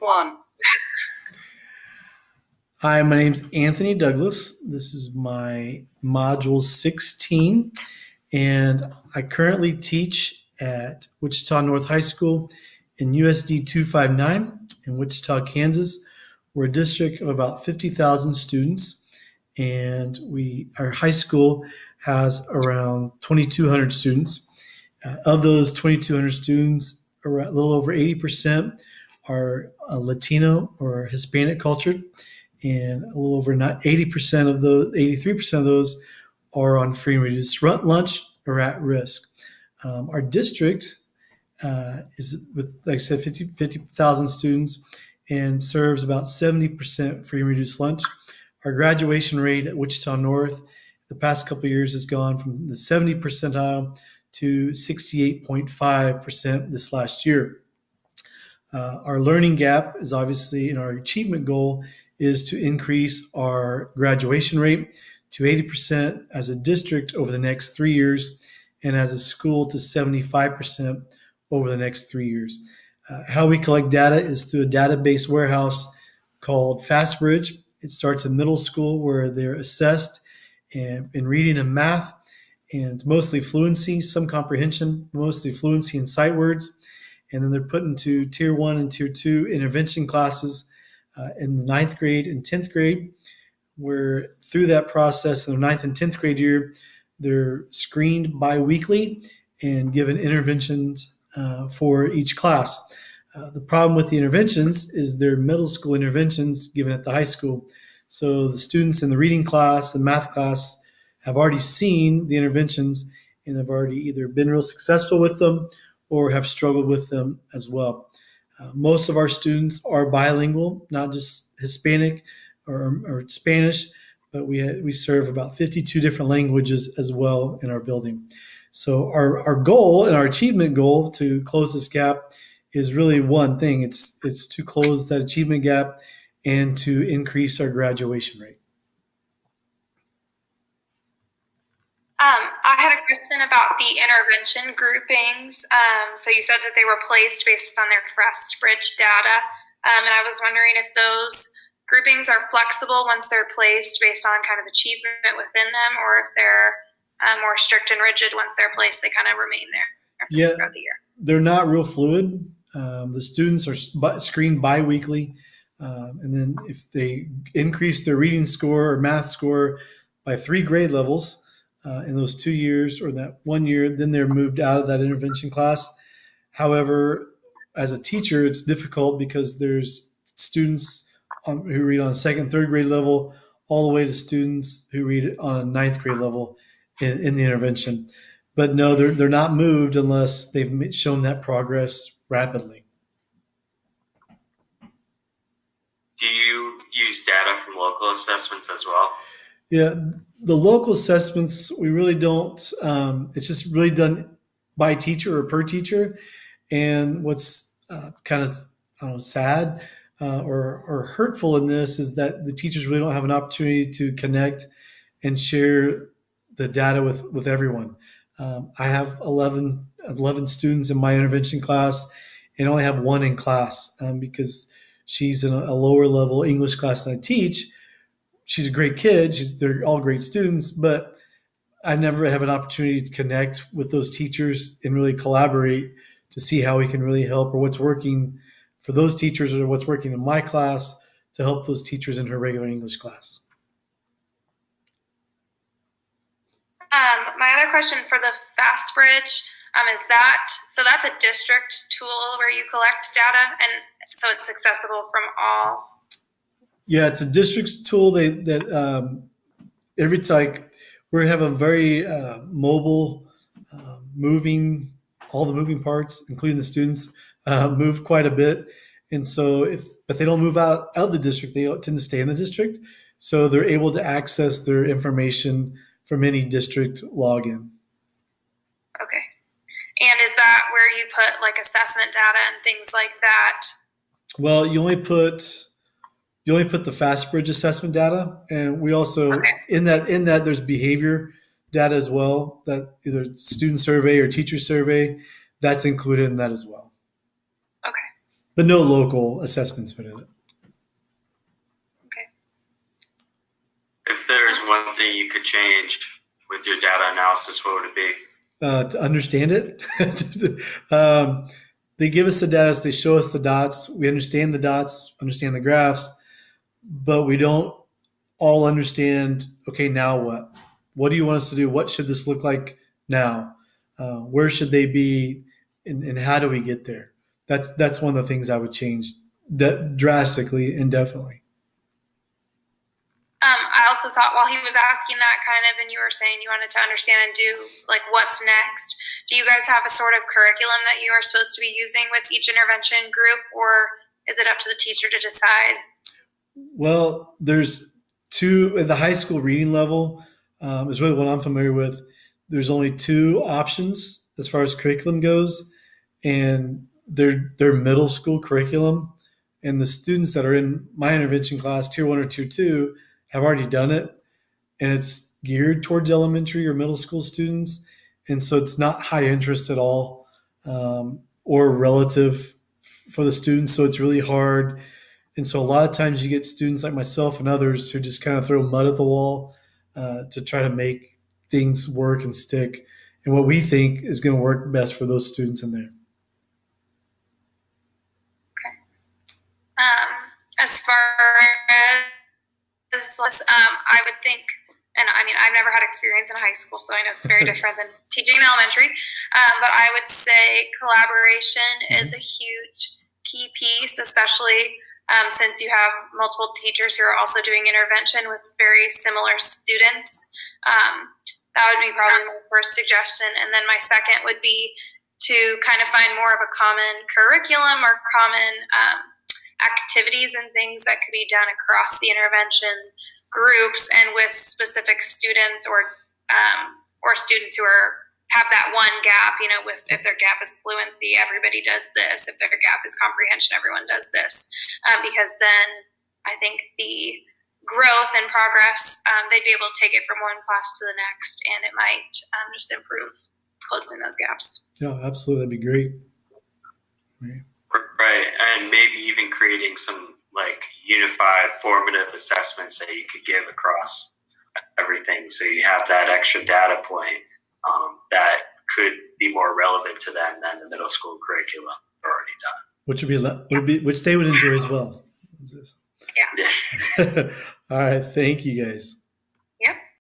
one. Hi, my name's Anthony Douglas. This is my module 16, and I currently teach at Wichita North High School in USD 259 in Wichita, Kansas. We're a district of about 50,000 students, and our high school has around 2,200 students. Of those 2,200 students, a little over 80% are Latino or Hispanic cultured, and a little over 80% of those, 83% of those are on free and reduced lunch or at risk. Our district is with, like I said, 50,000 students and serves about 70% free and reduced lunch. Our graduation rate at Wichita North the past couple of years has gone from the 70 percentile to 68.5% this last year. Our learning gap is obviously, and our achievement goal is to increase our graduation rate to 80% as a district over the next 3 years, and as a school to 75% over the next 3 years. How we collect data is through a database warehouse called FastBridge. It starts in middle school where they're assessed in reading and math, and it's mostly fluency, some comprehension, mostly fluency in sight words. And then they're put into tier 1 and tier 2 intervention classes in the 9th grade and 10th grade, where through that process in the 9th and 10th grade year, they're screened bi-weekly and given interventions for each class. The problem with the interventions is they're middle school interventions given at the high school. So the students in the reading class and math class have already seen the interventions and have already either been real successful with them or have struggled with them as well. Most of our students are bilingual, not just Hispanic or Spanish, but we serve about 52 different languages as well in our building. So our goal and our achievement goal to close this gap is really one thing. It's to close that achievement gap and to increase our graduation rate. I had a question about the intervention groupings. So you said that they were placed based on their FastBridge data. And I was wondering if those groupings are flexible once they're placed based on kind of achievement within them, or if they're more strict and rigid once they're placed, they kind of remain there throughout the year. They're not real fluid. The students are screened bi-weekly. And then if they increase their reading score or math score by 3 grade levels in those 2 years or that 1 year, then they're moved out of that intervention class. However, as a teacher, it's difficult because there's students who read on a 2nd, 3rd grade level, all the way to students who read on a 9th grade level in the intervention. But no, they're not moved unless they've shown that progress rapidly. Do you use data from local assessments as well? Yeah, the local assessments, we really don't. It's just really done by teacher or per teacher. And what's kind of sad or hurtful in this is that the teachers really don't have an opportunity to connect and share the data with everyone. I have 11 students in my intervention class and only have one in class because she's in a lower level English class than I teach. She's a great kid. They're all great students, but I never have an opportunity to connect with those teachers and really collaborate to see how we can really help or what's working for those teachers or what's working in my class to help those teachers in her regular English class. My other question for the FastBridge is that's a district tool where you collect data, and so it's accessible from all. Yeah, it's a district tool we have a very mobile, moving, all the moving parts, including the students, move quite a bit. And so but they don't move out of the district, they tend to stay in the district. So they're able to access their information from any district login. Okay. And is that where you put like assessment data and things like that? Well, you only put the FastBridge assessment data, and we also in that there's behavior data as well, that either student survey or teacher survey, that's included in that as well. Okay. but no local assessments put in it. If there's one thing you could change with your data analysis, what would it be? To understand it. They give us the data, they show us the dots. We understand the dots, understand the graphs, but we don't all understand, okay, now what? What do you want us to do? What should this look like now? Where should they be? And how do we get there? That's one of the things I would change drastically and definitely. I also thought while he was asking that kind of, and you were saying you wanted to understand and do like what's next, do you guys have a sort of curriculum that you are supposed to be using with each intervention group, or is it up to the teacher to decide? Well, there's two at the high school reading level is really what I'm familiar with. There's only two options as far as curriculum goes, and they're middle school curriculum. And the students that are in my intervention class, tier 1 or tier 2, have already done it, and it's geared towards elementary or middle school students. And so it's not high interest at all or relative for the students. So it's really hard. And so a lot of times you get students like myself and others who just kind of throw mud at the wall to try to make things work and stick. And what we think is going to work best for those students in there. As far as I would think, and I mean, I've never had experience in high school, so I know it's very different than teaching in elementary, but I would say collaboration is a huge key piece, especially since you have multiple teachers who are also doing intervention with very similar students. That would be probably my first suggestion. And then my second would be to kind of find more of a common curriculum or common activities and things that could be done across the intervention groups and with specific students or students who have that one gap. You know, if their gap is fluency, everybody does this. If their gap is comprehension, everyone does this. Because then I think the growth and progress, they'd be able to take it from one class to the next, and it might just improve closing those gaps. Yeah, absolutely. That'd be great. Right, and maybe even creating some like unified formative assessments that you could give across everything, so you have that extra data point that could be more relevant to them than the middle school curriculum already done. Which they would enjoy as well. Yeah. All right, thank you guys.